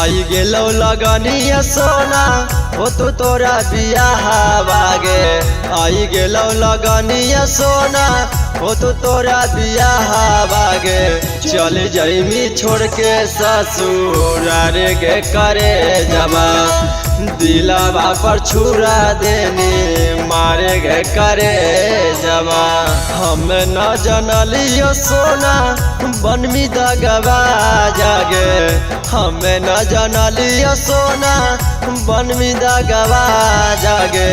आई गेलो लगनिया सोना हो तो तोरा बियाह बागे। आई गेलो लगनिया सोना हो तो तोरा बियाह बागे। चल जाइमी छोड़ के ससुर रे गे करे जमा। दिलावा पर छुरा देनी मारे गे करे जमा। हम न जनलियो सोना बनमी दगवा जागे। हम न जनलियो सोना बनमी दगवा जागे।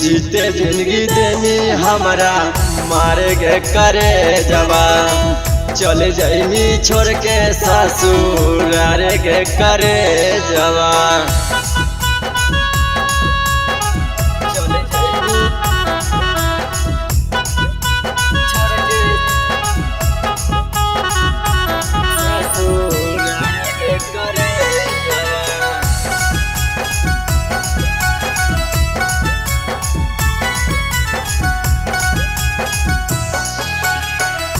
जीते जिंदगी देनी हमारा मारे गे करे जमा। चले जाइमी छोड़ के ससुर रे गे करे जमा।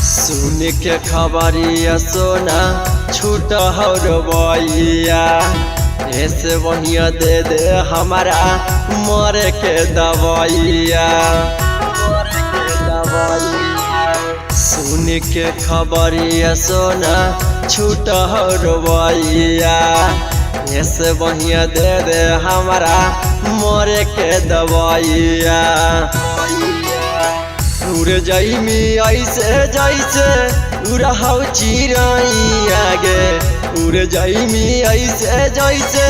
सुन के खबरिया सोना छूट हो रवैया। ऐसे बढ़िया दे दे हमारा मरे के दवाइया। सुन के खबरिया सोना छूट हो रवैया। ऐसे बढ़िया दे दे हमारा मरे के दवाइया। उड़ जाइमी ऐसे जैसे उड़ाऊ चिड़ैया गे। उड़ जाइमी ऐसे जैसे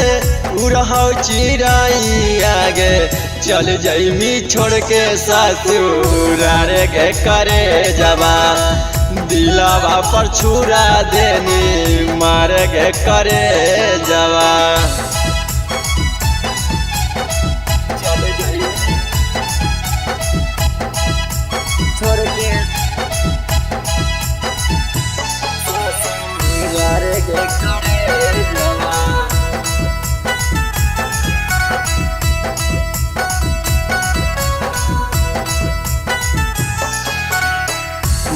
उड़ाऊ चिड़ैया गे। चल जाइमी छोड़ के ससुर रे गे करे जमा। दिलावा पर छुरा देनी मारे गे करे जमा।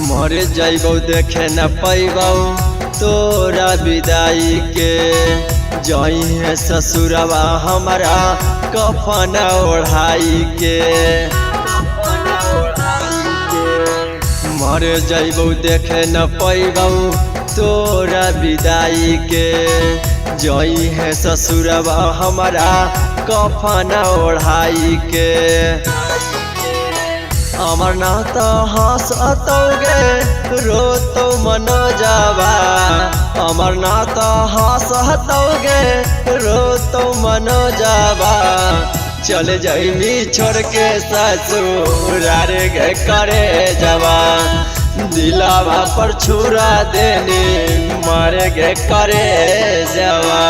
मर जाइबौ देखे न पैबौ तोरा विदाई के। जाई है ससुरवा हमारा कफन ओढ़ाई के। मर जाइबौ देखे न पैबौ तोरा विदाई के। जाई है ससुरवा हमारा कफन ओढ़ाई के। अमरनाथ हंसतौगे रोतो मनो जावा। अमरनाथ हंसतौगे रोतो मनो जावा। चल जाइमी छोड़ के ससुर रे गे करे जमा। दिलावा पर छुरा देनी मारे गे करे जमा।